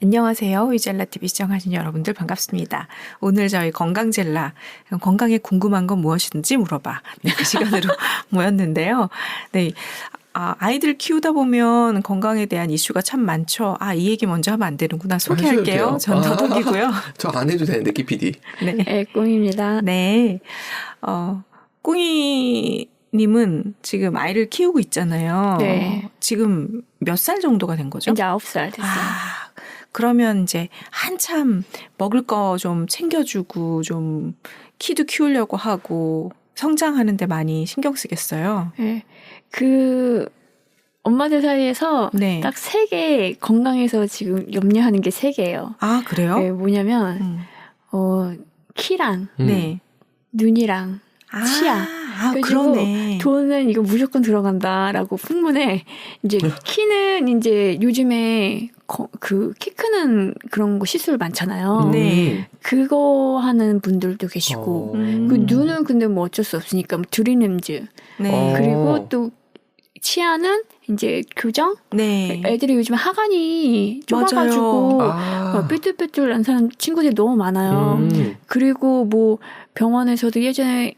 안녕하세요. 위젤라TV 시청하신 여러분들 반갑습니다. 오늘 저희 건강젤라, 건강에 궁금한 건 무엇인지 물어봐. 네, 그 시간으로 모였는데요. 네. 아이들 키우다 보면 건강에 대한 이슈가 참 많죠. 이 얘기 먼저 하면 안 되는구나. 소개할게요. 전 더덕이고요. 저 안 해도 되는데, 키PD. 네, 꽁입니다. 네. 꽁이님은 지금 아이를 키우고 있잖아요. 네. 지금 몇 살 정도가 된 거죠? 이제 9살 됐어요. 그러면 이제 한참 먹을 거 좀 챙겨주고 좀 키도 키우려고 하고 성장하는데 많이 신경 쓰겠어요. 네. 엄마들 사이에서 네. 딱 3개 건강해서 지금 염려하는 게 3개예요. 아, 그래요? 네, 뭐냐면 키랑 네. 눈이랑 치아. 그러네. 돈은 이거 무조건 들어간다라고 풍문에 이제 키는 이제 요즘에 키 크는 그런 거 시술 많잖아요. 네. 그거 하는 분들도 계시고 그 눈은 근데 뭐 어쩔 수 없으니까 뭐 드림렌즈. 네. 그리고 또 치아는 이제 교정. 네. 애들이 요즘 하관이 좁아가지고 삐뚤삐뚤한 사람 친구들이 너무 많아요. 그리고 뭐 병원에서도 예전에는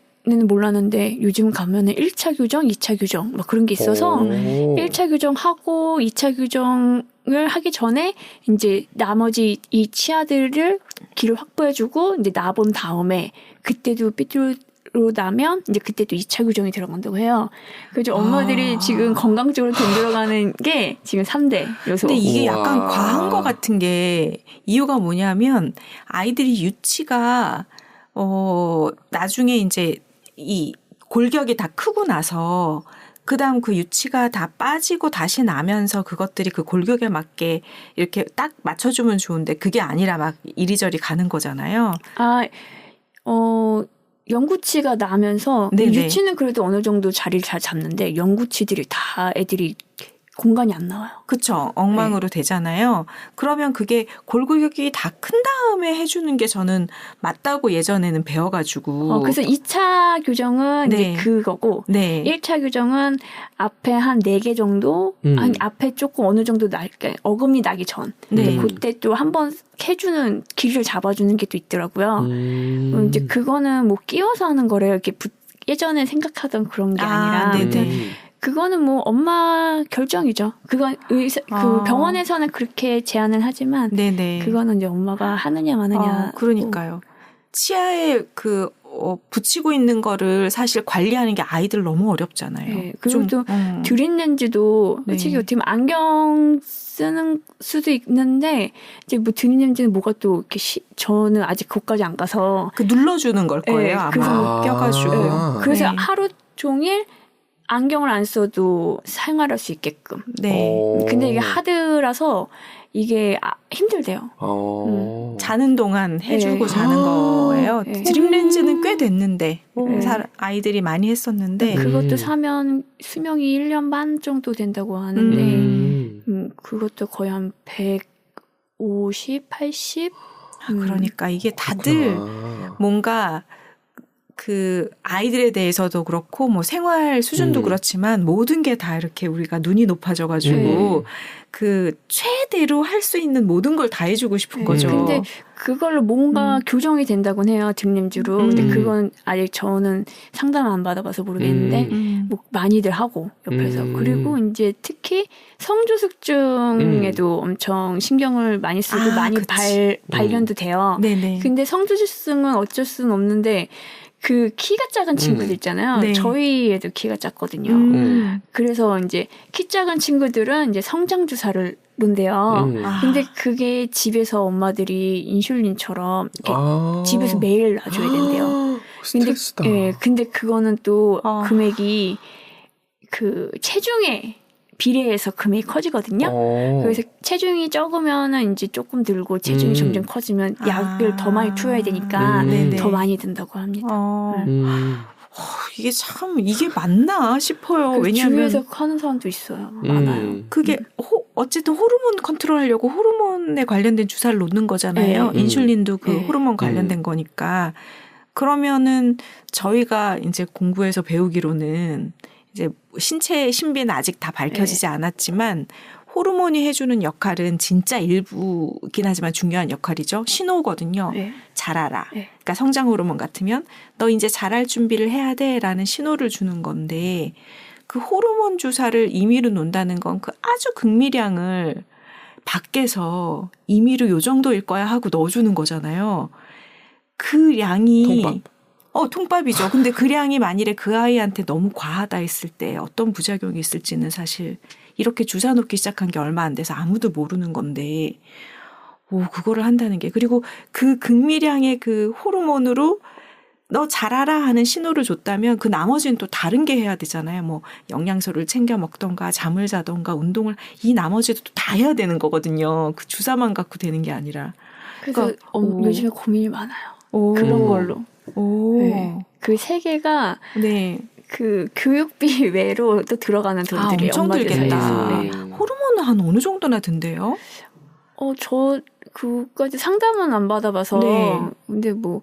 몰랐는데 요즘 가면은 1차 교정, 2차 교정 막 그런 게 있어서 1차 교정하고 2차 교정을 하기 전에 이제 나머지 이 치아들을 길을 확보해주고 이제 놔본 다음에 그때도 삐뚤로 나면 이제 그때도 2차 교정이 들어간다고 해요. 그래서 엄마들이 지금 건강적으로 돈 들어가는 게 지금 3대 요소. 근데 이게 약간 과한 것 같은 게 이유가 뭐냐면 아이들이 유치가 나중에 이제 이 골격이 다 크고 나서 그다음 그 유치가 다 빠지고 다시 나면서 그것들이 그 골격에 맞게 이렇게 딱 맞춰주면 좋은데 그게 아니라 막 이리저리 가는 거잖아요. 영구치가 나면서 유치는 그래도 어느 정도 자리를 잘 잡는데 영구치들이 다 애들이 공간이 안 나와요. 그렇죠. 엉망으로 되잖아요. 그러면 그게 골격이 다 큰 다음에 해주는 게 저는 맞다고 예전에는 배워가지고. 그래서 2차 교정은 네. 이제 그거고 1차 교정은 앞에 한 4개 정도 한 앞에 조금 어느 정도 어금니 나기 전 그때 또 한번 해주는 길을 잡아주는 게 또 있더라고요. 이제 그거는 뭐 끼워서 하는 거래요. 이렇게 예전에 생각하던 그런 게 아니라 그거는 뭐 엄마 결정이죠. 그건 그 병원에서는 그렇게 제안을 하지만 그거는 이제 엄마가 하느냐 마느냐. 그러니까요. 치아에 붙이고 있는 거를 사실 관리하는 게 아이들 너무 어렵잖아요. 네, 그리고 또 드림렌즈도 솔직히 어떻게 보면 안경 쓰는 수도 있는데 이제 뭐 드림렌즈는 뭐가 또 이렇게 저는 아직 그것까지 안 가서 눌러주는 걸 거예요. 아마 그래서 껴가지고. 그래서 하루 종일 안경을 안 써도 생활할 수 있게끔. 근데 이게 하드라서 이게 힘들대요. 자는 동안 해주고 자는 거예요. 드림렌즈는 꽤 됐는데 아이들이 많이 했었는데 그것도 사면 수명이 1년 반 정도 된다고 하는데 그것도 거의 한 150, 80? 그러니까 이게 다들 뭔가 그 아이들에 대해서도 그렇고 뭐 생활 수준도 그렇지만 모든 게 다 이렇게 우리가 눈이 높아져가지고 그 최대로 할 수 있는 모든 걸 다 해주고 싶은 거죠. 근데 그걸로 뭔가 교정이 된다고는 해요. 등림주로. 근데 그건 아직 저는 상담 안 받아봐서 모르겠는데 뭐 많이들 하고 옆에서. 그리고 이제 특히 성조숙증에도 엄청 신경을 많이 쓰고 많이 발견도 돼요. 근데 성조숙증은 어쩔 수는 없는데 그 키가 작은 친구들 있잖아요. 저희 애도 키가 작거든요. 그래서 이제 키 작은 친구들은 이제 성장 주사를 놓는데요. 근데 그게 집에서 엄마들이 인슐린처럼 이렇게 집에서 매일 놔줘야 된대요. 스트레스다. 근데 그거는 또 금액이 그 체중에 비례해서 금액이 커지거든요. 그래서 체중이 적으면은 이제 조금 들고 체중이 점점 커지면 약을 더 많이 투여해야 되니까 더 많이 든다고 합니다. 이게 참 이게 맞나 싶어요. 왜냐하면 주위에서 하는 사람도 있어요. 많아요. 그게 어쨌든 호르몬 컨트롤하려고 호르몬에 관련된 주사를 놓는 거잖아요. 인슐린도 그 호르몬 관련된 거니까. 그러면은 저희가 이제 공부해서 배우기로는 이제 신체의 신비는 아직 다 밝혀지지 않았지만 호르몬이 해주는 역할은 진짜 일부긴 하지만 중요한 역할이죠. 신호거든요. 네. 자라라. 네. 그러니까 성장 호르몬 같으면 너 이제 자랄 준비를 해야 돼라는 신호를 주는 건데 그 호르몬 주사를 임의로 놓는다는 건 그 아주 극미량을 밖에서 임의로 요 정도일 거야 하고 넣어주는 거잖아요. 그 양이 통밥. 통밥이죠. 근데 그 양이 만일에 그 아이한테 너무 과하다 했을 때 어떤 부작용이 있을지는 사실 이렇게 주사 놓기 시작한 게 얼마 안 돼서 아무도 모르는 건데 그거를 한다는 게 그리고 그 극미량의 그 호르몬으로 너 잘하라 하는 신호를 줬다면 그 나머지는 또 다른 게 해야 되잖아요. 뭐 영양소를 챙겨 먹던가 잠을 자던가 운동을 이 나머지도 또 다 해야 되는 거거든요. 그 주사만 갖고 되는 게 아니라. 그래서 그러니까, 요즘에 고민이 많아요. 그런 걸로. 네. 그 세 개가 네. 그 교육비 외로 또 들어가는 돈들이 엄청 엄마들 들겠다. 사이에서. 네. 호르몬은 한 어느 정도나 든대요? 저 그까지 상담은 안 받아봐서. 네. 근데 뭐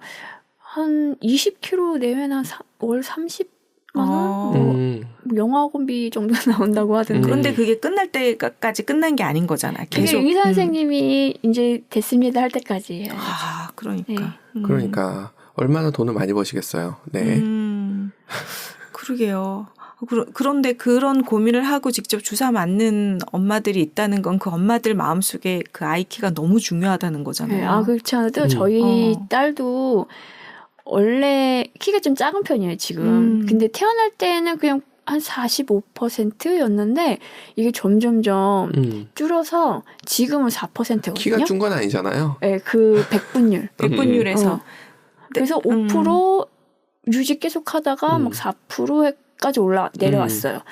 한 20kg 내면 월 30만 원? 뭐 영화학원비 정도 나온다고 하던데. 그런데 그게 끝날 때까지 끝난 게 아닌 거잖아요. 계속. 그게 의사 선생님이 이제 됐습니다 할 때까지. 그러니까. 네. 그러니까 얼마나 돈을 많이 버시겠어요. 네. 그러게요. 그런데 그런 고민을 하고 직접 주사 맞는 엄마들이 있다는 건 그 엄마들 마음속에 그 아이 키가 너무 중요하다는 거잖아요. 네. 그렇지 않아도 저희 딸도 원래 키가 좀 작은 편이에요, 지금. 근데 태어날 때는 그냥 한 45%였는데 이게 점점점 줄어서 지금은 4%거든요. 키가 준 건 아니잖아요. 네, 그 백분율. 백분율에서. 그래서 5% 유지 계속 하다가 막 4%까지 내려왔어요.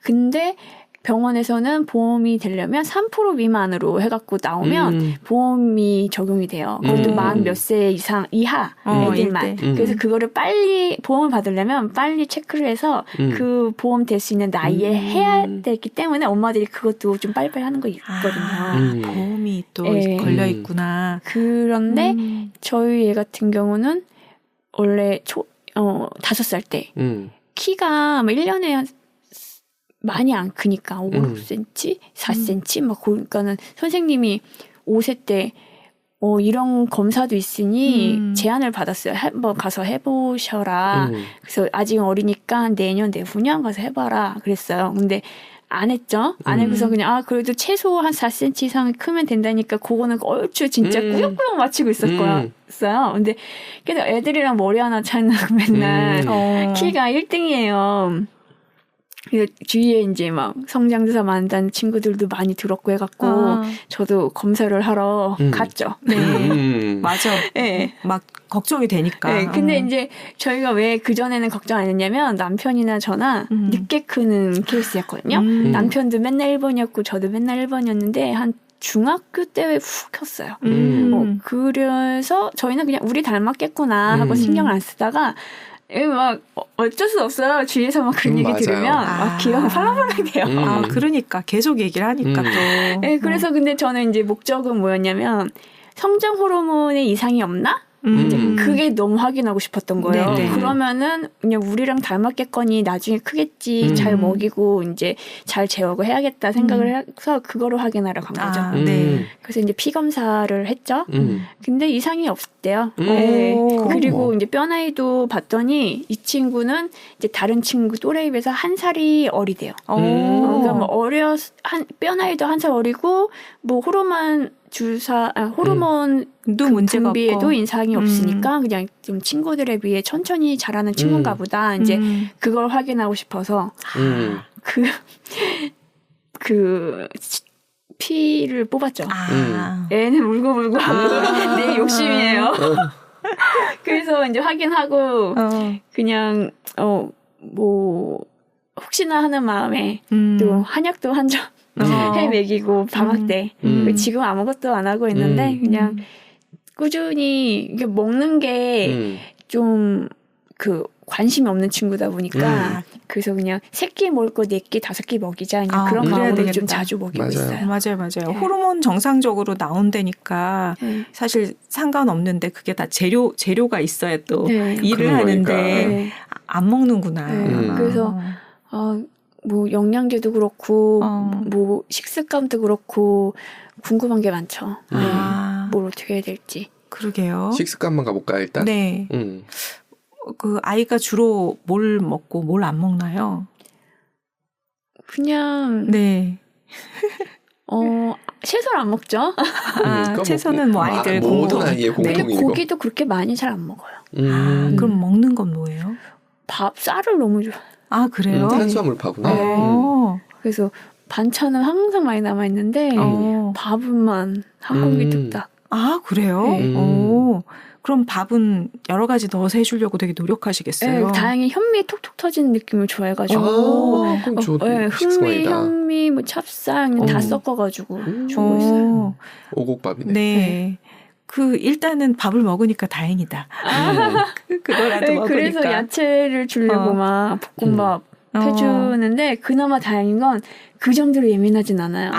근데 병원에서는 보험이 되려면 3% 미만으로 해갖고 나오면 보험이 적용이 돼요. 그것도 만 몇 세 이하 애들만. 그래서 그거를 빨리 보험을 받으려면 빨리 체크를 해서 그 보험 될 수 있는 나이에 해야 되기 때문에 엄마들이 그것도 좀 빨리빨리 하는 거 있거든요. 보험이 또 네. 걸려 있구나. 그런데 저희 애 같은 경우는 원래 5살 때 키가 1년에 한 많이 안 크니까 5, 6cm, 4cm 막 그러니까는 선생님이 5세 때 이런 검사도 있으니 제안을 받았어요. 한번 가서 해보셔라. 그래서 아직 어리니까 내년 내후년 가서 해봐라 그랬어요. 근데 안 했죠. 안 해서 그냥 그래도 최소 한 4cm 이상 크면 된다니까 그거는 얼추 진짜 꾸역꾸역 맞추고 있었어요. 근데 그래서 애들이랑 머리 하나 찾는 맨날 키가 1등이에요. 주위에 이제 막 성장조사 만다는 친구들도 많이 들었고 해갖고 저도 검사를 하러 갔죠. 네. 맞아. 네. 막 걱정이 되니까. 네. 근데 이제 저희가 왜 그전에는 걱정 안 했냐면 남편이나 저나 늦게 크는 케이스였거든요. 남편도 맨날 1번이었고 저도 맨날 1번이었는데 한 중학교 때 훅 컸어요. 그래서 저희는 그냥 우리 닮았겠구나 하고 신경을 안 쓰다가 막 어쩔 수 없어요. 주위에서 막 그런 얘기 맞아요. 들으면 막 기가 팔랑팔랑 돼요. 그러니까 계속 얘기를 하니까 또. 네, 그래서 근데 저는 이제 목적은 뭐였냐면 성장 호르몬에 이상이 없나? 이제 그게 너무 확인하고 싶었던 거예요. 네네. 그러면은 그냥 우리랑 닮았겠거니 나중에 크겠지. 잘 먹이고 이제 잘 재우고 해야겠다 생각을 해서 그거를 확인하러 간 거죠. 네. 그래서 이제 피 검사를 했죠. 근데 이상이 없대요. 네. 그리고 이제 뼈 나이도 봤더니 이 친구는 이제 다른 친구 또래에 비해서 한 살이 어리대요. 그러니까 뭐 뼈 나이도 한 살 어리고 뭐 호르몬도 문제가 분비에도 없고. 인상이 없으니까 그냥 좀 친구들에 비해 천천히 자라는 친구인가 보다. 이제 그걸 확인하고 싶어서 그 피를 뽑았죠. 애는 울고 내 욕심이에요. 그래서 이제 확인하고 그냥 뭐 혹시나 하는 마음에 또 한약도 한 점 해 먹이고 방학 때 지금 아무것도 안 하고 있는데 그냥 꾸준히 이게 먹는 게 좀 그 관심이 없는 친구다 보니까 그래서 그냥 3끼 먹을 거 4끼 5끼 먹이자 그냥 그런 마음으로 되겠다. 좀 자주 먹이고 맞아요. 있어요. 맞아요. 호르몬 정상적으로 나온다니까 사실 상관없는데 그게 다 재료가 있어야 또 일을 그런 하는데 거니까. 안 먹는구나. 그래서 뭐 영양제도 그렇고 어. 뭐 식습관도 그렇고 궁금한 게 많죠. 네. 아. 뭘 어떻게 해야 될지. 그러게요. 식습관만 가볼까 일단? 네. 그 아이가 주로 뭘 먹고 뭘 안 먹나요? 그냥 네. 채소를 안 먹죠. 채소는 뭐 아이들 모든 공통. 아이의 근데 공통이고. 고기도 그렇게 많이 잘 안 먹어요. 그럼 먹는 건 뭐예요? 밥, 쌀을 너무 좋아. 아, 그래요? 탄수화물 파구나. 그래서 반찬은 항상 많이 남아 있는데 밥은만 한 공기 뚝딱. 아, 그래요? 네. 그럼 밥은 여러 가지 넣어서 해주려고 되게 노력하시겠어요? 네, 다행히 현미 톡톡 터지는 느낌을 좋아해가지고 그럼 좋은 네, 흥미, 식습관이다. 현미, 뭐 찹쌀 다 섞어가지고 주고 있어요. 오곡밥이네. 네. 일단은 밥을 먹으니까 다행이다. 그거라도 네, 먹으니까. 그래서 야채를 주려고 막 볶음밥 해주는데 그나마 다행인 건 그 정도로 예민하진 않아요.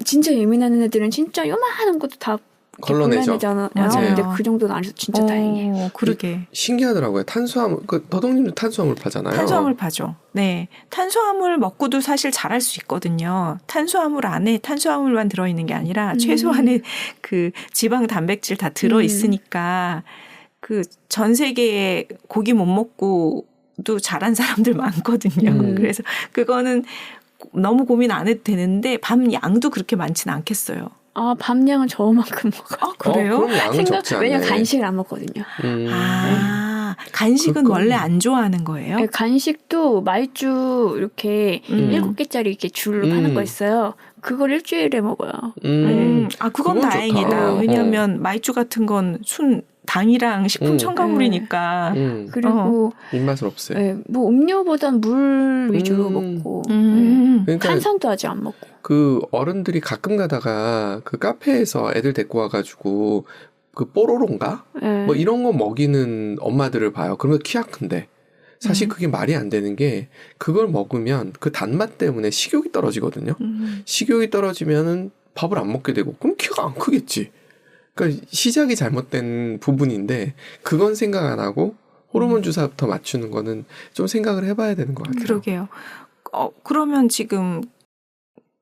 진짜 예민한 애들은 진짜 요만한 것도 다 걸러내죠. 맞아요. 근데 그 정도는 아니어서 진짜 다행이에요. 그러게. 신기하더라고요. 탄수화물, 더덕님도 탄수화물 파잖아요. 탄수화물 파죠. 네. 탄수화물 먹고도 사실 잘할 수 있거든요. 탄수화물 안에 탄수화물만 들어있는 게 아니라 최소한의 그 지방, 단백질 다 들어있으니까 그 전 세계에 고기 못 먹고도 잘한 사람들 많거든요. 그래서 그거는 너무 고민 안 해도 되는데 밥 양도 그렇게 많지는 않겠어요. 밥량은 저만큼 먹어요. 아, 그래요? 그럼 양은 적지 않네. 왜냐면 간식을 안 먹거든요. 간식은 원래 안 좋아하는 거예요? 네, 간식도 말주 이렇게 7개짜리 이렇게 줄로 파는 거 있어요. 그걸 일주일에 먹어요. 그건 다행이다. 좋다. 왜냐하면 마이쮸 같은 건 당이랑 식품 첨가물이니까. 그리고 입맛은 없어요. 네, 뭐 음료보단 물 위주로 먹고 그러니까 탄산도 아직 안 먹고. 그 어른들이 가끔 가다가 그 카페에서 애들 데리고 와가지고 그 뽀로로인가? 뭐 이런 거 먹이는 엄마들을 봐요. 그러면 키가 큰데. 사실 그게 말이 안 되는 게 그걸 먹으면 그 단맛 때문에 식욕이 떨어지거든요. 식욕이 떨어지면은 밥을 안 먹게 되고 그럼 키가 안 크겠지. 그러니까 시작이 잘못된 부분인데 그건 생각 안 하고 호르몬 주사부터 맞추는 거는 좀 생각을 해봐야 되는 것 같아요. 그러게요. 그러면 지금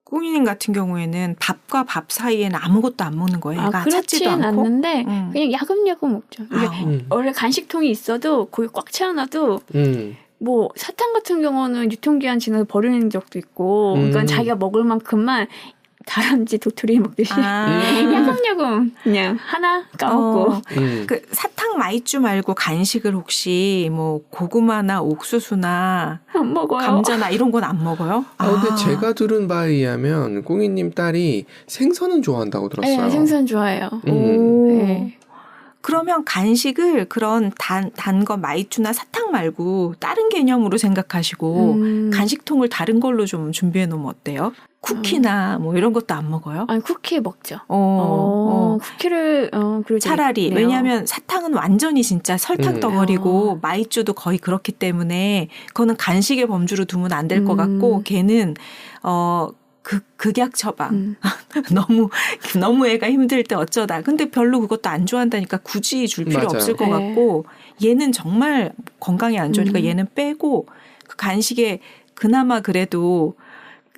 꿍이님 같은 경우에는 밥과 밥 사이에는 아무것도 안 먹는 거예요? 얘가 찾지도 그렇진 않고? 않는데 그냥 야금야금 먹죠. 원래 간식통이 있어도 거기 꽉 채워놔도 뭐 사탕 같은 경우는 유통기한 지나서 버리는 적도 있고 그러니까 자기가 먹을 만큼만 다람쥐 도토리 먹듯이 야금야금 그냥 하나 까먹고 그 사탕 마이쮸 말고 간식을 혹시 뭐 고구마나 옥수수나 안 먹어요. 감자나 이런 건 안 먹어요? 근데 제가 들은 바에 의하면 꿍이님 딸이 생선은 좋아한다고 들었어요. 네, 생선 좋아해요. 네. 그러면 간식을 그런 단 거 마이쮸나 사탕 말고 다른 개념으로 생각하시고 간식통을 다른 걸로 좀 준비해 놓으면 어때요? 쿠키나 뭐 이런 것도 안 먹어요? 아니 쿠키 먹죠. 쿠키를 차라리 네요. 왜냐하면 사탕은 완전히 진짜 설탕 덩어리고 마이쮸도 거의 그렇기 때문에 그거는 간식의 범주로 두면 안 될 것 같고 걔는 극약 처방. 너무 애가 힘들 때 어쩌다. 근데 별로 그것도 안 좋아한다니까 굳이 줄 필요 맞아요. 없을 것 같고 얘는 정말 건강에 안 좋으니까 얘는 빼고 그 간식에 그나마 그래도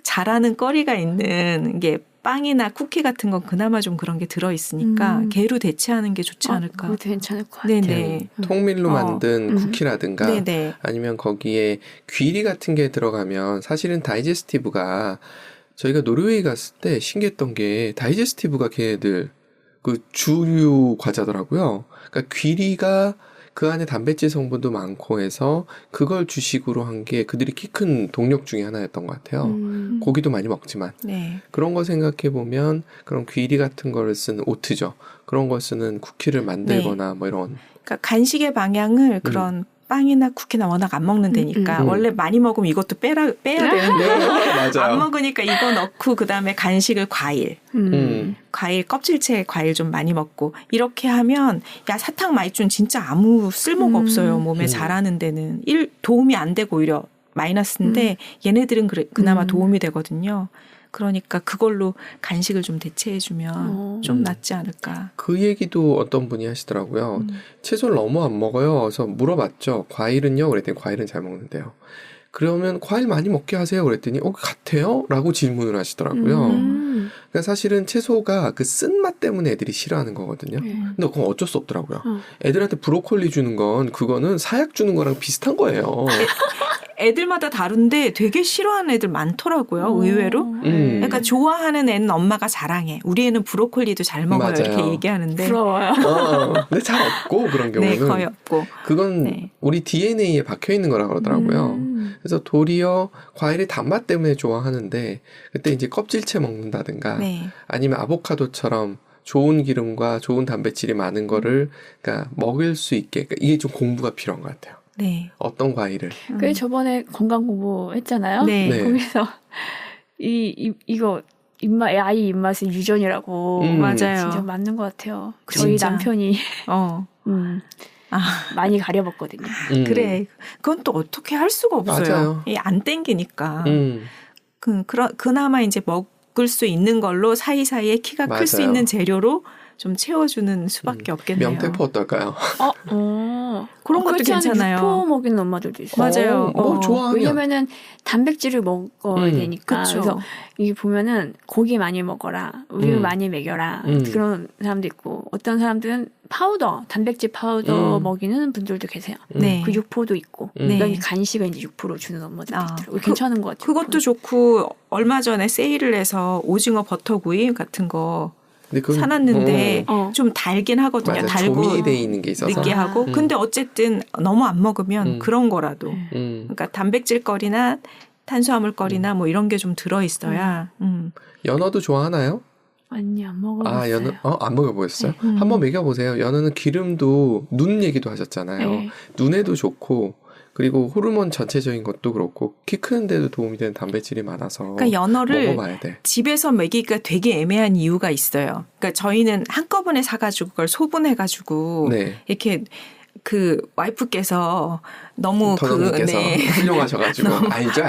잘하는 거리가 있는 게 빵이나 쿠키 같은 건 그나마 좀 그런 게 들어있으니까 걔로 대체하는 게 좋지 않을까. 그것도 괜찮을 것 같아요. 네네. 통밀로 만든 쿠키라든가 네네. 아니면 거기에 귀리 같은 게 들어가면 사실은 다이제스티브가 저희가 노르웨이 갔을 때 신기했던 게 다이제스티브가 걔네들 그 주류 과자더라고요. 그러니까 귀리가 그 안에 단백질 성분도 많고 해서 그걸 주식으로 한 게 그들이 키 큰 동력 중에 하나였던 것 같아요. 고기도 많이 먹지만 네. 그런 거 생각해 보면 그런 귀리 같은 거를 쓰는 오트죠. 그런 걸 쓰는 쿠키를 만들거나 뭐 이런. 그러니까 간식의 방향을 그런 빵이나 쿠키나 워낙 안 먹는 데니까 원래 많이 먹으면 이것도 빼야 되는데 맞아요. 안 먹으니까 이거 넣고 그다음에 간식을 과일 껍질째 과일 좀 많이 먹고 이렇게 하면 야 사탕 마이쮸는 진짜 아무 쓸모가 없어요. 몸에 자라는 데는 도움이 안 되고 오히려 마이너스인데 얘네들은 그나마 도움이 되거든요. 그러니까 그걸로 간식을 좀 대체해주면 좀 낫지 않을까. 그 얘기도 어떤 분이 하시더라고요. 채소를 너무 안 먹어요. 그래서 물어봤죠. 과일은요? 그랬더니 과일은 잘 먹는데요. 그러면 과일 많이 먹게 하세요. 그랬더니 같아요? 라고 질문을 하시더라고요. 그러니까 사실은 채소가 그 쓴맛 때문에 애들이 싫어하는 거거든요. 근데 그건 어쩔 수 없더라고요. 애들한테 브로콜리 주는 건 그거는 사약 주는 거랑 비슷한 거예요. 애들마다 다른데 되게 싫어하는 애들 많더라고요. 의외로. 그러니까 좋아하는 애는 엄마가 자랑해. 우리 애는 브로콜리도 잘 먹어요. 맞아요. 이렇게 얘기하는데. 부러워요. 근데 잘 없고 그런 경우는. 네, 거의 없고. 그건 네. 우리 DNA에 박혀 있는 거라 그러더라고요. 그래서 도리어 과일의 단맛 때문에 좋아하는데 그때 이제 껍질째 먹는다든가 네. 아니면 아보카도처럼 좋은 기름과 좋은 단백질이 많은 거를 그러니까 먹을 수 있게 그러니까 이게 좀 공부가 필요한 것 같아요. 네. 어떤 과일을. 그 저번에 건강 공부 했잖아요. 네. 네. 거기서 이거 아이 입맛의 유전이라고 맞아요. 진짜 맞는 것 같아요. 저희 진짜. 남편이 아, 많이 가려봤거든요. 그래. 그건 또 어떻게 할 수가 없어요. 맞아요. 이게 안 땡기니까. 음. 그나마 이제 먹을 수 있는 걸로 사이사이에 키가 클 수 맞아요. 있는 재료로 좀 채워주는 수밖에 없겠네요. 명태포 어떨까요? 그런 것도 그렇지 않은 괜찮아요. 육포 먹이는 엄마들도 있어요. 맞아요. 뭐 좋아하면. 왜냐면은 단백질을 먹어야 되니까. 그쵸. 그래서 이게 보면은 고기 많이 먹어라, 우유 많이 먹여라 그런 사람도 있고 어떤 사람들은 파우더, 단백질 파우더 먹이는 분들도 계세요. 네. 그 육포도 있고, 네. 그러니까 간식을 이제 육포로 주는 엄마들도 아, 있더라고요. 괜찮은 것 같아요. 그것도 좋고 얼마 전에 세일을 해서 오징어 버터구이 같은 거 근데 그건 사놨는데 좀 달긴 하거든요. 맞아. 달고 조미돼 있는 게 있어서. 느끼하고. 근데 어쨌든 너무 안 먹으면 그런 거라도. 그러니까 단백질거리나 탄수화물거리나 뭐 이런 게 좀 들어있어야. 연어도 좋아하나요? 아니 안 먹어봤어요. 연어 안 먹어보셨어요? 한번 먹여보세요. 연어는 기름도 눈 얘기도 하셨잖아요. 네. 눈에도 좋고 그리고 호르몬 전체적인 것도 그렇고 키 크는데도 도움이 되는 단백질이 많아서 그러니까 연어를 먹어봐야 돼. 집에서 먹이기가 되게 애매한 이유가 있어요. 그러니까 저희는 한꺼번에 사가지고 그걸 소분해가지고 네. 이렇게 그 와이프께서 너무 더덕님께서 네. 훌륭하셔가지고 알죠.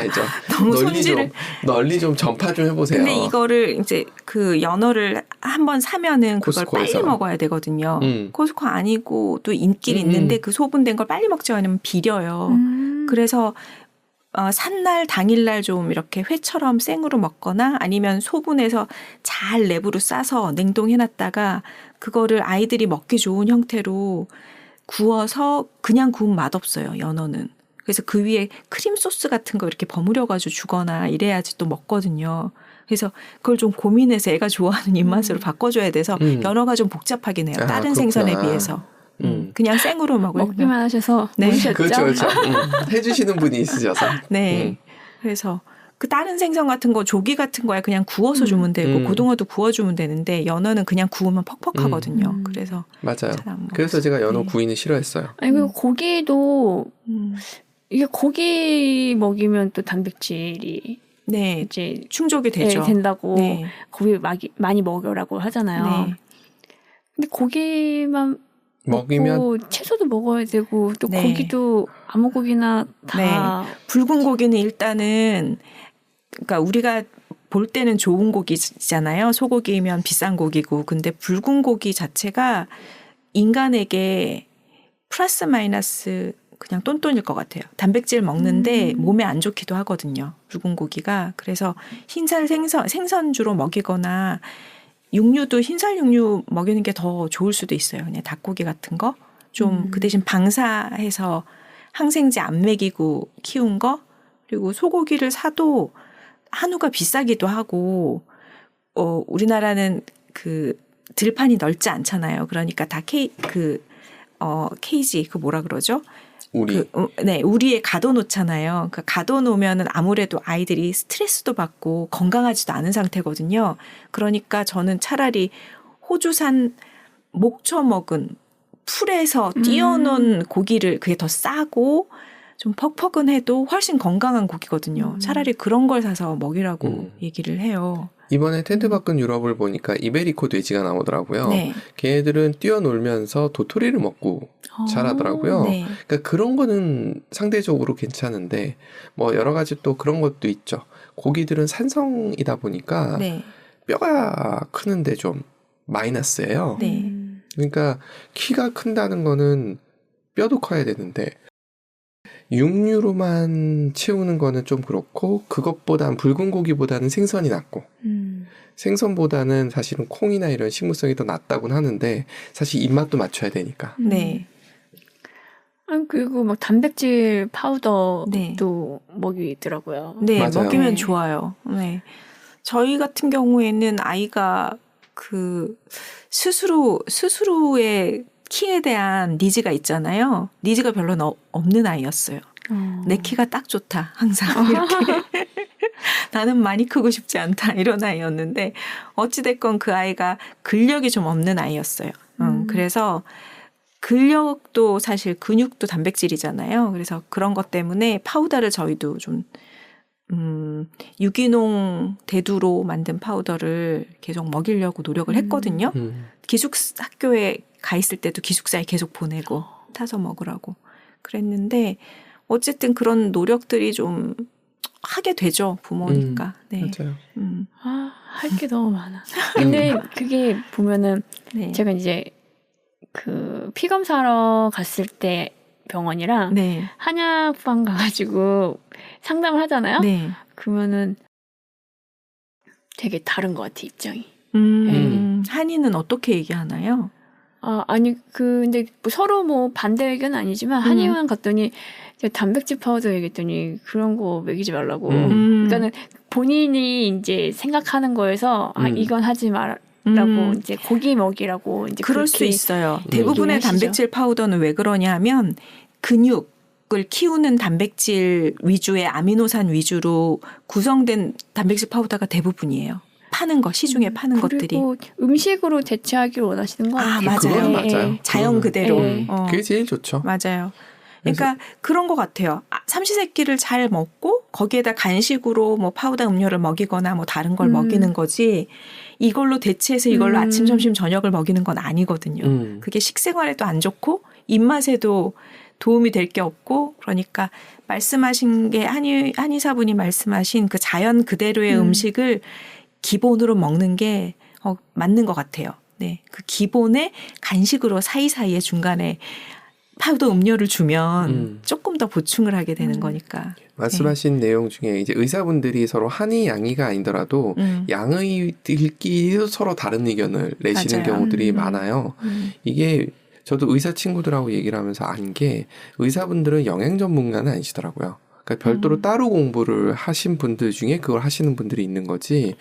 너무 손질을 널리 좀 전파 좀 해보세요. 근데 이거를 이제 그 연어를 한번 사면은 그걸 코스코에서. 빨리 먹어야 되거든요. 코스코 아니고 또 인기는 있는데 그 소분된 걸 빨리 먹지 않으면 비려요. 그래서 산날 당일날 좀 이렇게 회처럼 생으로 먹거나 아니면 소분해서 잘 랩으로 싸서 냉동해놨다가 그거를 아이들이 먹기 좋은 형태로 구워서 그냥 구우면 맛없어요, 연어는. 그래서 그 위에 크림 소스 같은 거 이렇게 버무려가지고 주거나 이래야지 또 먹거든요. 그래서 그걸 좀 고민해서 애가 좋아하는 입맛으로 바꿔줘야 돼서 연어가 좀 복잡하긴 해요. 다른 그렇구나. 생선에 비해서. 그냥 생으로 먹으면. 먹기만 하셔서 네. 모르셨죠? 그렇죠. 해주시는 분이 있으셔서. 네. 그래서 그 다른 생선 같은 거 조기 같은 거에 그냥 구워서 주면 되고 고등어도 구워주면 되는데 연어는 그냥 구우면 퍽퍽하거든요. 그래서 맞아요. 잘안 먹었어요. 그래서 제가 연어 네. 구이는 싫어했어요. 아니 그리고 고기도 음. 이게 고기 먹이면 또 단백질이 네. 이제 충족이 되죠. 된다고 네. 고기 많이 먹으라고 하잖아요. 네. 근데 고기만 먹이면 먹고 채소도 먹어야 되고 또 네. 고기도 아무 고기나 다 붉은 고기는 일단은 그러니까 우리가 볼 때는 좋은 고기잖아요. 소고기면 비싼 고기고. 근데 붉은 고기 자체가 인간에게 플러스 마이너스 그냥 똔똔일 것 같아요. 단백질 먹는데 몸에 안 좋기도 하거든요. 붉은 고기가. 그래서 흰살 생선 주로 먹이거나 육류도 흰살 육류 먹이는 게 더 좋을 수도 있어요. 그냥 닭고기 같은 거. 좀 그 대신 방사해서 항생제 안 먹이고 키운 거. 그리고 소고기를 사도 한우가 비싸기도 하고 우리나라는 그 들판이 넓지 않잖아요. 그러니까 다 케이지 그 뭐라 그러죠? 우리 네, 우리에 가둬놓잖아요. 그러니까 가둬놓으면은 아무래도 아이들이 스트레스도 받고 건강하지도 않은 상태거든요. 그러니까 저는 차라리 호주산 목초 먹은 풀에서 띄어놓은 고기를 그게 더 싸고 좀 퍽퍽은해도 훨씬 건강한 고기거든요. 차라리 그런 걸 사서 먹이라고 얘기를 해요. 이번에 텐트 밖은 유럽을 보니까 이베리코 돼지가 나오더라고요. 네. 걔네들은 뛰어놀면서 도토리를 먹고 자라더라고요. 네. 그러니까 그런 거는 상대적으로 괜찮은데 뭐 여러 가지 또 그런 것도 있죠. 고기들은 산성이다 보니까 네. 뼈가 크는데 좀 마이너스예요. 네. 그러니까 키가 큰다는 거는 뼈도 커야 되는데 육류로만 채우는 거는 좀 그렇고 그것보단 붉은 고기보다는 생선이 낫고 생선보다는 사실은 콩이나 이런 식물성이 더 낫다고는 하는데 사실 입맛도 맞춰야 되니까. 네. 그리고 막 단백질 파우더도 네. 먹이더라고요. 네, 맞아요. 먹이면 네. 좋아요. 네. 저희 같은 경우에는 아이가 그 스스로의 키에 대한 니즈가 있잖아요. 니즈가 별로 없는 아이였어요. 내 키가 딱 좋다. 항상 이렇게. 나는 많이 크고 싶지 않다. 이런 아이였는데 어찌됐건 그 아이가 근력이 좀 없는 아이였어요. 그래서 근력도 사실 근육도 단백질이잖아요. 그래서 그런 것 때문에 파우더를 저희도 좀 유기농 대두로 만든 파우더를 계속 먹이려고 노력을 했거든요. 기숙학교에 가 있을 때도 기숙사에 계속 보내고 타서 먹으라고 그랬는데 어쨌든 그런 노력들이 좀 하게 되죠. 부모니까. 네. 맞아요. 할 게 너무 많아. 근데 그게 보면은 네. 제가 이제 그 피 검사하러 갔을 때 병원이랑 네. 한약방 가가지고 상담을 하잖아요. 네. 그러면은 되게 다른 것 같아, 입장이. 한이는 어떻게 얘기하나요? 아니, 근데 뭐 서로 뭐 반대 의견은 아니지만 한의원 갔더니 단백질 파우더 얘기했더니 그런 거 먹이지 말라고. 그러니까는 본인이 이제 생각하는 거에서 이건 하지 말라고 이제 고기 먹이라고 이제 그럴 수 있어요. 대부분의 얘기하시죠. 단백질 파우더는 왜 그러냐 하면 근육을 키우는 단백질 위주의 아미노산 위주로 구성된 단백질 파우더가 대부분이에요. 파는 거, 시중에 파는 것들이. 그리고 음식으로 대체하기를 원하시는 거 같아요. 맞아요. 그건 맞아요. 자연 그대로. 네. 그게 제일 좋죠. 맞아요. 그러니까 그런 것 같아요. 삼시세끼를 잘 먹고 거기에다 간식으로 뭐 파우더 음료를 먹이거나 뭐 다른 걸 먹이는 거지 이걸로 대체해서 이걸로 아침, 점심, 저녁을 먹이는 건 아니거든요. 그게 식생활에도 안 좋고 입맛에도 도움이 될 게 없고 그러니까 말씀하신 게 한의사분이 말씀하신 그 자연 그대로의 음식을 기본으로 먹는 게 맞는 것 같아요. 네, 그 기본에 간식으로 사이사이에 중간에 파우더 음료를 주면 조금 더 보충을 하게 되는 거니까. 말씀하신 내용 중에 이제 의사분들이 서로 한의 양의가 아니더라도 양의들끼리도 서로 다른 의견을 내시는 맞아요. 경우들이 많아요. 이게 저도 의사 친구들하고 얘기를 하면서 안 게 의사분들은 영양 전문가는 아니시더라고요. 그러니까 별도로 따로 공부를 하신 분들 중에 그걸 하시는 분들이 있는 거지.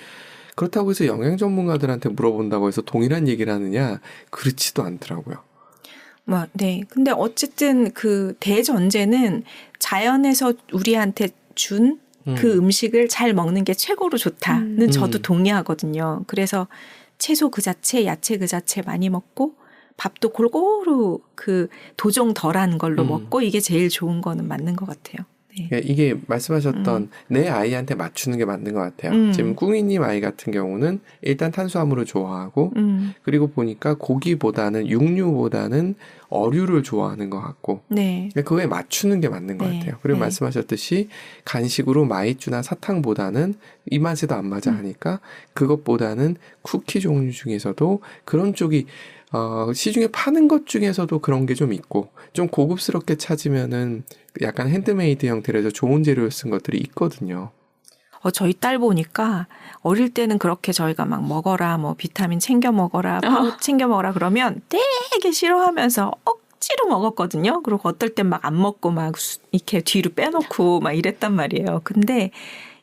그렇다고 해서 영양 전문가들한테 물어본다고 해서 동일한 얘기를 하느냐? 그렇지도 않더라고요. 네. 근데 어쨌든 그 대전제는 자연에서 우리한테 준 그 음식을 잘 먹는 게 최고로 좋다는 저도 동의하거든요. 그래서 채소 그 자체, 야채 그 자체 많이 먹고 밥도 골고루 그 도정 덜한 걸로 먹고 이게 제일 좋은 거는 맞는 것 같아요. 네. 이게 말씀하셨던 내 아이한테 맞추는 게 맞는 것 같아요. 지금 꿍이님 아이 같은 경우는 일단 탄수화물을 좋아하고 그리고 보니까 고기보다는 육류보다는 어류를 좋아하는 것 같고 네. 그거에 맞추는 게 맞는 것 같아요. 그리고 말씀하셨듯이 간식으로 마이쮸나 사탕보다는 입맛에도 안 맞아 하니까 그것보다는 쿠키 종류 중에서도 그런 쪽이 시중에 파는 것 중에서도 그런 게 좀 있고 좀 고급스럽게 찾으면은 약간 핸드메이드 형태로 좋은 재료를 쓴 것들이 있거든요. 저희 딸 보니까 어릴 때는 그렇게 저희가 막 먹어라, 뭐 비타민 챙겨 먹어라, 파우 챙겨 먹어라 그러면 되게 싫어하면서 억지로 먹었거든요. 그리고 어떨 땐 막 안 먹고 막 이렇게 뒤로 빼놓고 막 이랬단 말이에요. 근데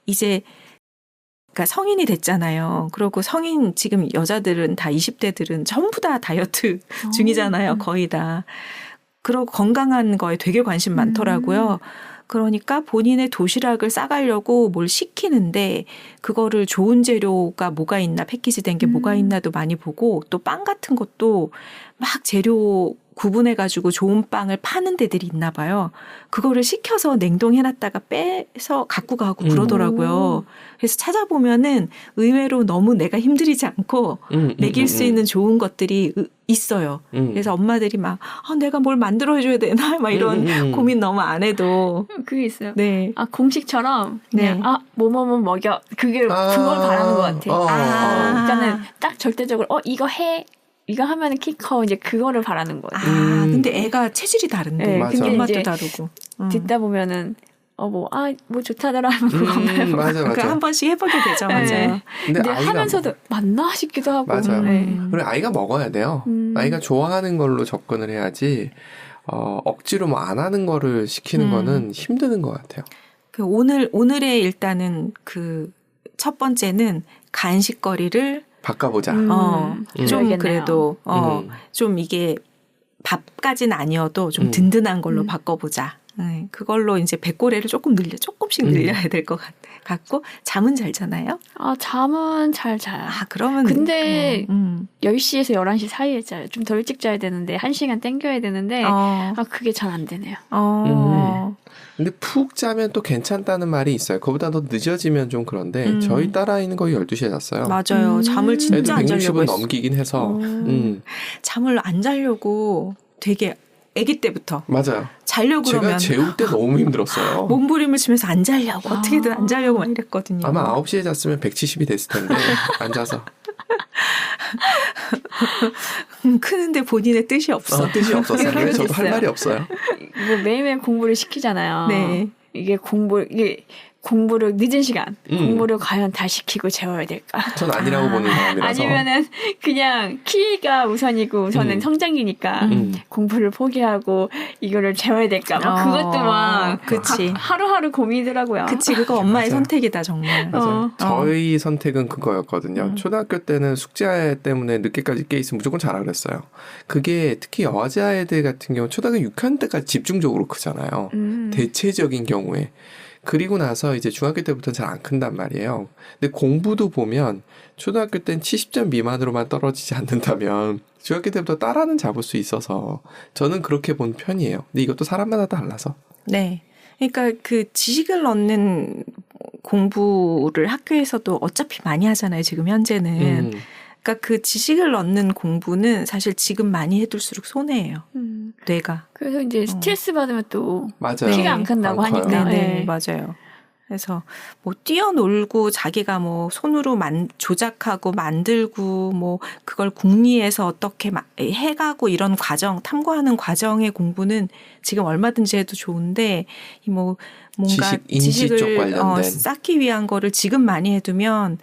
이제 그러니까 성인이 됐잖아요. 그리고 성인 지금 여자들은 다 20대들은 전부 다 다이어트 중이잖아요. 거의 다. 그리고 건강한 거에 되게 관심 많더라고요. 그러니까 본인의 도시락을 싸가려고 뭘 시키는데 그거를 좋은 재료가 뭐가 있나 패키지된 게 뭐가 있나도 많이 보고 또 빵 같은 것도 막 재료 구분해가지고 좋은 빵을 파는 데들이 있나 봐요. 그거를 시켜서 냉동해놨다가 빼서 갖고 가고 그러더라고요. 그래서 찾아보면은 의외로 너무 내가 힘들이지 않고 먹일 수 있는 좋은 것들이 있어요. 그래서 엄마들이 막 내가 뭘 만들어줘야 되나 막 이런 고민 너무 안 해도 그게 있어요. 네. 공식처럼 그냥 네. 뭐뭐뭐 먹여 그걸 바라는 것 같아. 그러니까는 딱 절대적으로 이거 해 이거 하면은 키 커 이제 그거를 바라는 거예요. 아, 근데 애가 체질이 다른데 네, 맞아. 근데 입맛도 이제 다르고. 듣다 보면은 뭐 좋다더라 하면 그거 한번 해보고. 맞아, 맞아. 한 번씩 해보게 되죠. 맞아요. 네. 근데 아이가 하면서도 맞나 싶기도 하고. 맞아요. 네. 그리고 아이가 먹어야 돼요. 아이가 좋아하는 걸로 접근을 해야지 억지로 뭐 안 하는 거를 시키는 거는 힘드는 것 같아요. 그 오늘의 일단은 그 첫 번째는 간식거리를 바꿔보자. 좀 그러겠네요. 그래도 좀 이게 밥까지는 아니어도 좀 든든한 걸로 바꿔보자. 네, 그걸로 이제 배꼬래를 조금씩 늘려야 될 것 같고 잠은 잘 자나요? 잠은 잘 자요. 그러면 근데 10시에서 11시 사이에 자요. 좀 더 일찍 자야 되는데 1시간 땡겨야 되는데 그게 잘 안 되네요. 근데 푹 자면 또 괜찮다는 말이 있어요. 그보다 더 늦어지면 좀 그런데 저희 딸아이는 거의 12시에 잤어요. 맞아요. 잠을 진짜 안 애도 자려고 160은 넘기긴 해서 잠을 안 자려고 되게 아기 때부터 맞아요. 자려고 제가 그러면 재울 때 너무 힘들었어요. 몸부림을 치면서 안 자려고 어떻게든 안 자려고 막 이랬거든요. 아마 9시에 잤으면 170이 됐을 텐데 앉아서 크는데 본인의 뜻이 없어. 뜻이 없었어요. 그럴 수 저도 할 있어요. 말이 없어요. 뭐 매일매일 공부를 시키잖아요. 네. 이게 공부를 늦은 시간 공부를 과연 다 시키고 재워야 될까? 전 아니라고 보는 사람이라서. 아니면은 그냥 키가 우선이고 우선은 성장기니까 공부를 포기하고 이거를 재워야 될까? 막 그것도 막 그치. 하루하루 고민이더라고요. 그치, 그거 엄마의 맞아요. 선택이다 정말. 맞아요. 저희 선택은 그거였거든요. 초등학교 때는 숙제 때문에 늦게까지 깨 있으면 무조건 자라 그랬어요. 그게 특히 여자애들 같은 경우 초등학교 6학년 때까지 집중적으로 크잖아요. 대체적인 경우에. 그리고 나서 이제 중학교 때부터는 잘 안 큰단 말이에요. 근데 공부도 보면 초등학교 때는 70점 미만으로만 떨어지지 않는다면 중학교 때부터 따라는 잡을 수 있어서 저는 그렇게 본 편이에요. 근데 이것도 사람마다 달라서. 네. 그러니까 그 지식을 얻는 공부를 학교에서도 어차피 많이 하잖아요. 지금 현재는. 그러니까 그 지식을 얻는 공부는 사실 지금 많이 해둘수록 손해예요. 뇌가. 그래서 이제 스트레스 받으면 또 맞아요. 키가 안 큰다고 안 커요. 하니까. 네, 맞아요. 그래서 뭐 뛰어놀고 자기가 뭐 손으로 조작하고 만들고 뭐 그걸 궁리해서 어떻게 해가고 이런 과정, 탐구하는 과정의 공부는 지금 얼마든지 해도 좋은데 이 뭐 뭔가 인지 쪽 지식을 관련된. 쌓기 위한 거를 지금 많이 해두면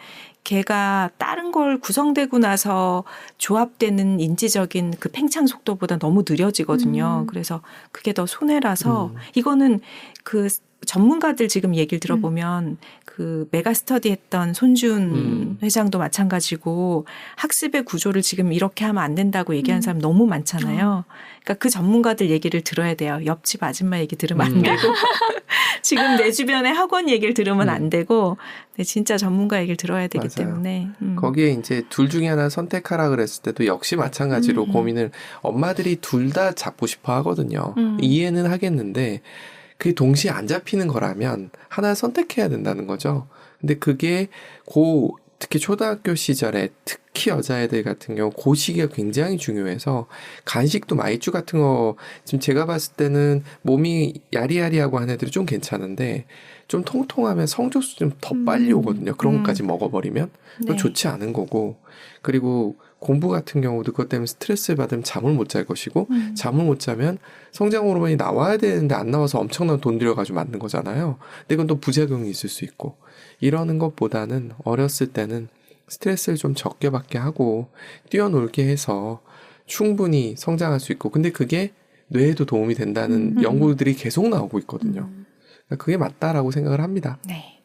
걔가 다른 걸 구성되고 나서 조합되는 인지적인 그 팽창 속도보다 너무 느려지거든요. 그래서 그게 더 손해라서 이거는 그 전문가들 지금 얘기를 들어보면 그 메가스터디 했던 손준 회장도 마찬가지고 학습의 구조를 지금 이렇게 하면 안 된다고 얘기하는 사람 너무 많잖아요. 그러니까 그 전문가들 얘기를 들어야 돼요. 옆집 아줌마 얘기 들으면 안 되고 지금 내 주변에 학원 얘기를 들으면 안 되고 진짜 전문가 얘기를 들어야 되기 맞아요. 때문에 거기에 이제 둘 중에 하나 선택하라 그랬을 때도 역시 마찬가지로 고민을 엄마들이 둘 다 잡고 싶어 하거든요. 이해는 하겠는데 그게 동시에 안 잡히는 거라면 하나 선택해야 된다는 거죠. 근데 그게 특히 초등학교 시절에 특히 여자애들 같은 경우 그 시기가 굉장히 중요해서 간식도 마이쮸 같은 거 지금 제가 봤을 때는 몸이 야리야리하고 한 애들이 좀 괜찮은데 좀 통통하면 성적수 좀 더 빨리 오거든요. 그런 것까지 먹어버리면 그건 좋지 않은 거고 그리고 공부 같은 경우도 그것 때문에 스트레스를 받으면 잠을 못 잘 것이고 잠을 못 자면 성장 호르몬이 나와야 되는데 안 나와서 엄청난 돈 들여가지고 만든 거잖아요. 근데 이건 또 부작용이 있을 수 있고 이러는 것보다는 어렸을 때는 스트레스를 좀 적게 받게 하고 뛰어놀게 해서 충분히 성장할 수 있고 근데 그게 뇌에도 도움이 된다는 연구들이 계속 나오고 있거든요. 그러니까 그게 맞다라고 생각을 합니다. 네.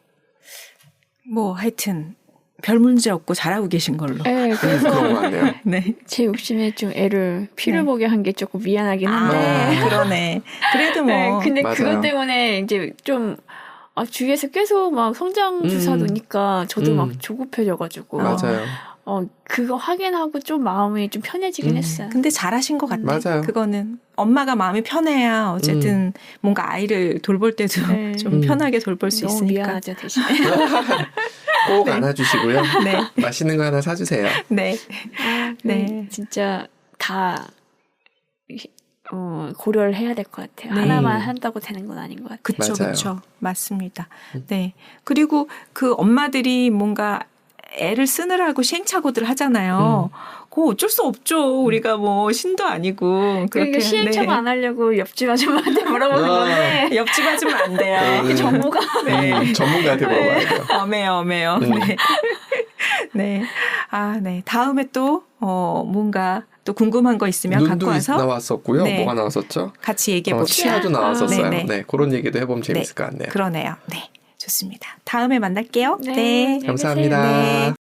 뭐 하여튼 별 문제 없고 잘하고 계신 걸로. 네, 그래서 그런 것 같네요. 네. 제 욕심에 좀 애를 피를 보게 한 게 조금 미안하긴 한데. 그러네. 그래도 뭐. 네, 근데 맞아요. 그것 때문에 이제 좀 주위에서 계속 막 성장 주사 놓으니까 저도 막 조급해져가지고. 맞아요. 그거 확인하고 좀 마음이 좀 편해지긴 했어요. 근데 잘하신 것 같아. 맞아요. 그거는 엄마가 마음이 편해야 어쨌든 뭔가 아이를 돌볼 때도 네. 좀 편하게 돌볼 수 너무 있으니까. 미안하죠 대신에. 꼭 안아주시고요. 네. 맛있는 거 하나 사주세요. 네. 네, 진짜 다 고려를 해야 될 것 같아요. 네. 하나만 한다고 되는 건 아닌 것 같아요. 그쵸, 맞아요. 그쵸. 맞습니다. 네. 그리고 그 엄마들이 뭔가 애를 쓰느라고 시행착오들 하잖아요. 그거 어쩔 수 없죠. 우리가 뭐 신도 아니고. 그러니까 시행착오 안 하려고 옆집 아줌마한테 물어보는 건데 옆집 아줌마 안 돼요. 그 정보가 전문가한테 물어봐야 돼요. 엄해요. 네. 네. 아, 네. 다음에 또 뭔가 또 궁금한 거 있으면 갖고 눈도 와서 나왔었고요. 네. 뭐가 나왔었죠? 같이 얘기해 봅시다. 치아도 나왔었어요. 네네. 네, 그런 얘기도 해보면 재밌을 것 같네요. 그러네요. 네. 좋습니다. 다음에 만날게요. 네. 네. 안녕히 감사합니다. 계세요. 네.